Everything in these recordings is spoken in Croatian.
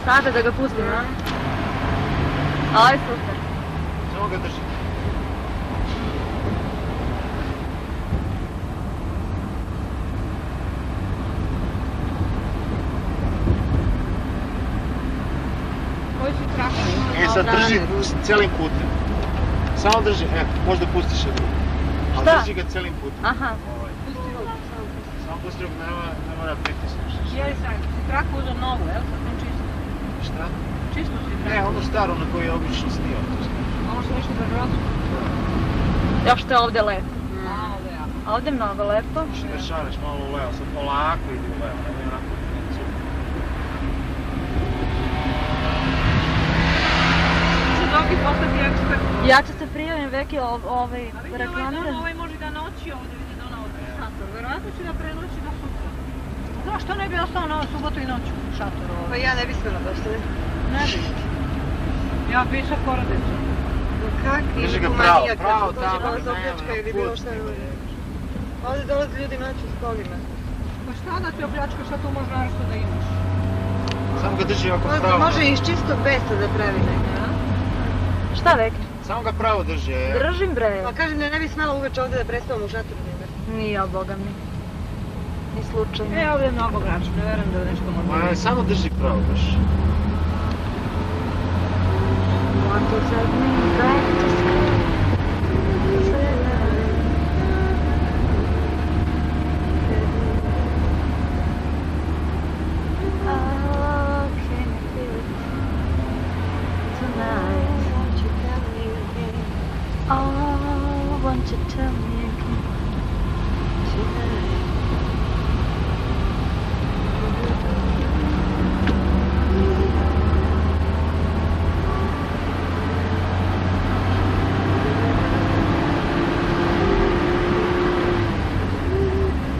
Sada da ga pustim, a? Aj, super. Samo ga drži. Koji su trakovi? E sad drži cijelim putem. Samo drži, možda pustiš je drugo. Ali Šta? drži ga cijelim putem. Aha. Pusti ruku, samo pusti. Samo pusti ruku, ne mora pritisneš. Jeli sam, si traku uzeo novu, jel? Sad sam čisto. Šta? Čisto si Ne, traku. ono staro na koje je obično snio. Ovo što nešto za Hrvatsku. Još što je ovdje lepo. Ovdje ja. A ovdje je mnogo lepo. Da šareš malo u levo, sad polako idi u levo, nemoj onako nicu. Se Doki postati ekspert. Ja ću se prijavim veki A vidi reklamiram. ovaj može da noći ovdje, vidi da ona ovdje šator. Vjerojatno će da prenoći do sutra. Zašto ne bi ostao na subotu i noću u šatoru ovdje? Pa ja ne bi smjela da ostane. Ne bi. Ja pisao porodicu. Kakvi Drži ga manijak, pravo, dođe tamo, vas opljačka ili bilo šta je ovdje. Ovdje dolaze ljudi naći s kolima. Pa šta da ti opljačka, šta tu možeš našto da imaš? Samo ga drži ovako Ovdje pravo. može iz čistog besa da pravi neka. Šta veki? Samo ga pravo drži, Držim bre. Pa kažem da ne bi smjela uveče ovdje da prespavam u šatoru njega. Nije, boga mi. Ni slučajno. Ovdje je mnogo grača, ne vjerujem da je nešto može. Samo drži pravo baš. Want to take me back to school. Oh, can you feel it tonight? Won't you tell me again? Oh, won't you tell me again? Tonight.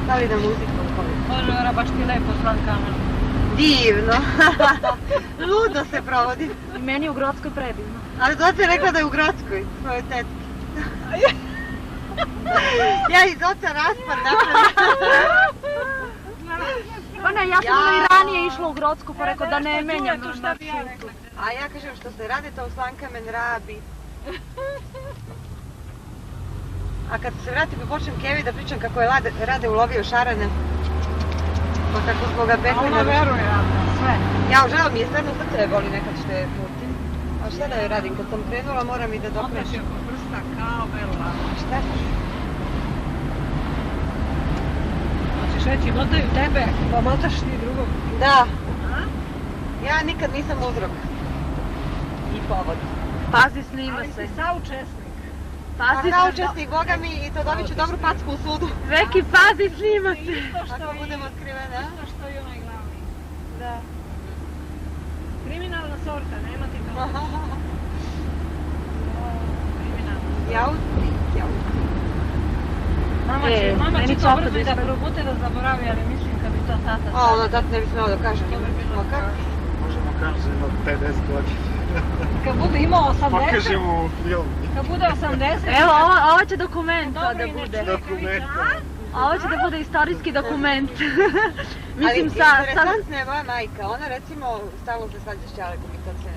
Stali na muziku koliko. Može, Vera, baš ti lepo zvan kamer. Divno. Ludo se provodi. I meni je u Grodskoj predivno. Ali Zoca je rekla da je u Grodskoj, svojoj tetki. Ja iz Zoca raspad napravim. Pa ne, ja sam i ranije išla u Grodsku pa rekao da ne menjam to šta bi ja rekla. A ja kažem što se radi to u Slankamen rabi. A kad se vratim i počnem Kevi da pričam kako je Rade ulovio šarane. Pa kako smo ga A pekli ona veruje, sve. Ja, žao mi je, stvarno srce je boli nekad što je putim. A šta da joj radim, kad sam krenula moram i da Opet je doprešim. oko prsta kao bela. Šta? Hoćeš reći, motaju tebe, pa motaš ti drugog. Da, A? ja nikad nisam uzrok. I povod. Pazi, snima Ali se. si saučesnik. Pazi, Pa naučesnik, boga mi, i to dobit ću dobru packu u sudu. Veki, pazi, snima se. Isto što Ako i, budem otkrivena. isto što i onaj glavni. Da. Kriminalna sorta, nema ti to. Kriminalna. Jauti, jauti. Mama će meni to čapa brzo da i da ispadne. probute da zaboravi, ali mislim kad bi to tata A, ono, tata ne bi smjela da kaže. To bi bilo Ma kako? Možemo kažem ima 50 godina. Kad bude imao 80, Pokažemo u film. kad bude 80... Evo, ovo će dokument Dobro, da i ne bude. čuje Dokument. krivica. Ovo će da bude istorijski dokument. Ali Mislim, interesantna je moja majka, ona recimo stalno se svađa s Čalekom i to sve.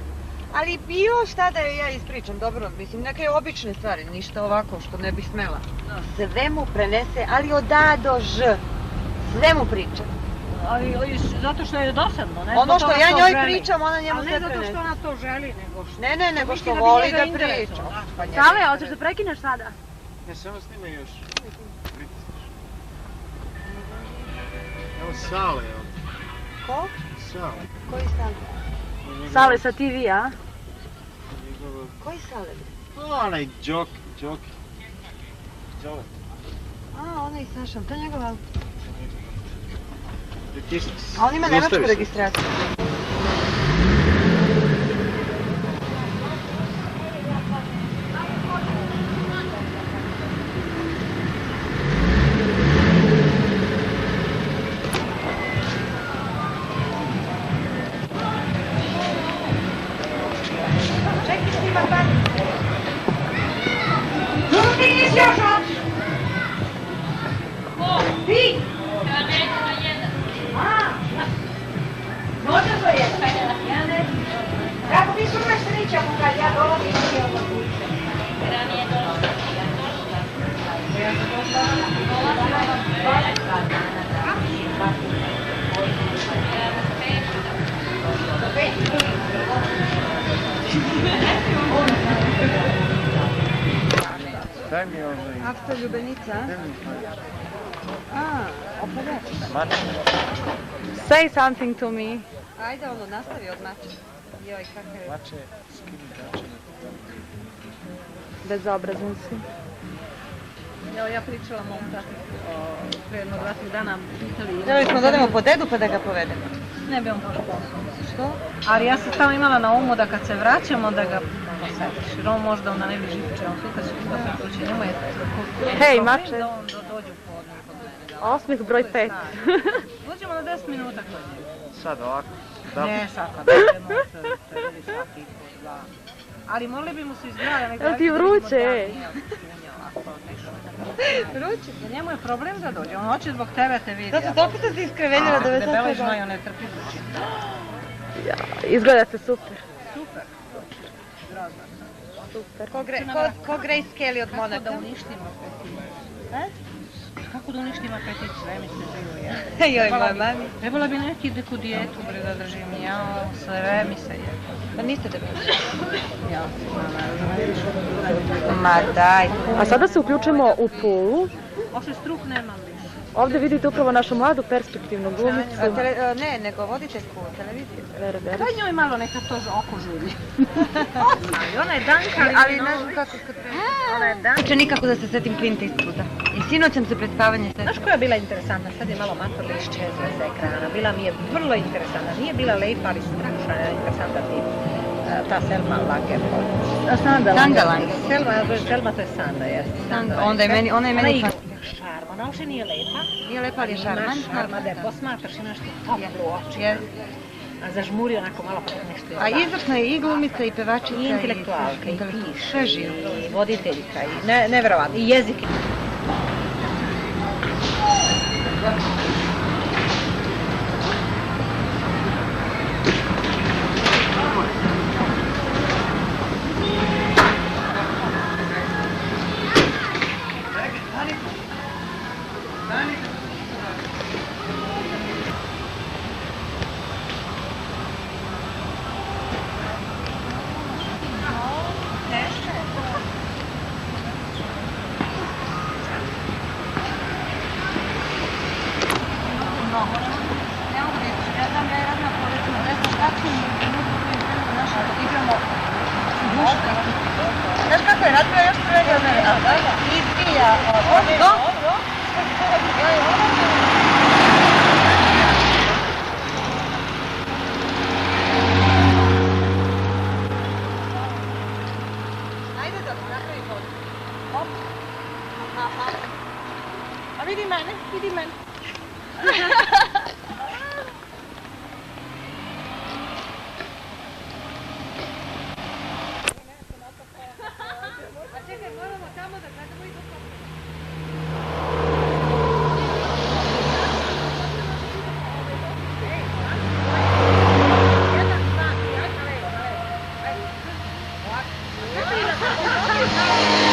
Ali bio šta da joj ja ispričam, dobro, mislim, neke obične stvari, ništa ovako što ne bih smela. Sve mu prenese, ali od A do Ž. Sve mu priča. Ali zato što je dosadno, ne? Ono zbog što toga ja što njoj želi. pričam, ona njemu Ali sve ne zato prenese. što ona to želi, nego što... Ne, nego Misli što da bi voli njega da interesovalo, priča. znaš. Pa njega Sale, interesuje. hoćeš da prekineš sada? Ne, samo snimaj još. Pritisneš. Evo Sale, evo. Ko? Sale. Koji Sale? Sale sa TV-a? Njegova... Koji Sale? Onaj Đoki. Đoki. A, onaj Saša, to je njegov auto. Pritisni. A on ima nemačku registraciju. Čekaj, snima pan. Ti nisi još otiš? Ko? Ti? A, noća Isto ljubenica, a? Opet. Mače. Say something to me. Ajde, nastavi od mača. Joj, kakav je. Mače, skini gače. Bezobrazan si. Evo, ja pričala mom tatu prije jednog 2 dana. Htjeli smo da odemo po dedu pa da ga povedemo. Ne bi on baš posao. Što? Ali ja sam tamo imala na umu da kad se vraćamo da ga posetiš. Jer on možda onda ne bi živče, on sutra će da se uključi. Njemu je Hej, mače. da on dođe u podne kod mene. Osmih broj 5. Dođemo na 10 minuta kod njega. Sad ovako. Ne, sad kad dođemo, to je vidi svaki kod 2. Ali morali bi mu se izgledati. Jel ti vruće? Vruće. Njemu je problem da dođe, on hoće zbog tebe te vidi. Zato toliko sam se iskrevenila da me Debelo sad i žmaj, on ne trpi vrućinu. Ja, izgledate super. Super. Super. Ko Grace Kelly od Kako da Monaka. uništimo apetit? Kako da uništimo apetit? Sve mi se živuje. Joj, moja mami. Trebala bi neku dijetu bre da držim. Ja, sve mi se je. Pa niste debeli. Ja, Ma daj. A sada se uključujemo u Pulu. Oše struk nemam više. Ovdje vidite upravo našu mladu perspektivnu glumicu. Ne, nego voditeljsku televiziju. Vera Berić. Daj njoj malo neka to oko žulji. Ona je danka, Ali ne znam kako kad Ona je danka. Neće nikako da se setim Klinta Eastwooda. I sinoć sam se pred spavanje setila. Znaš koja je bila interesantna? Sad je malo matorla iščezla sa ekrana. Bila mi je vrlo interesantna. Nije bila lepa, ali strašno je interesantna tip. Ta Selma Lagerfeld. Sanda Lagerfeld. Selma to je Sanda, jeste. Ona je meni šarma. Ona uopšte nije lepa. Nije lepa, ali je šarmantna. Šarma, da je posmatraš i nešto toplo u oči. A zažmuri onako malo pa nešto. A izvrsna je i glumica i pevačica. I intelektualka, i piše. Sve živo. I voditeljka. Neverovatno. I jezik. Znaš kako je, Radmila još prvenio od mene. Izbija. Dobro. Ajde da napravi vodu. Hop. Aha. A vidi mene, vidi mene. Thank you.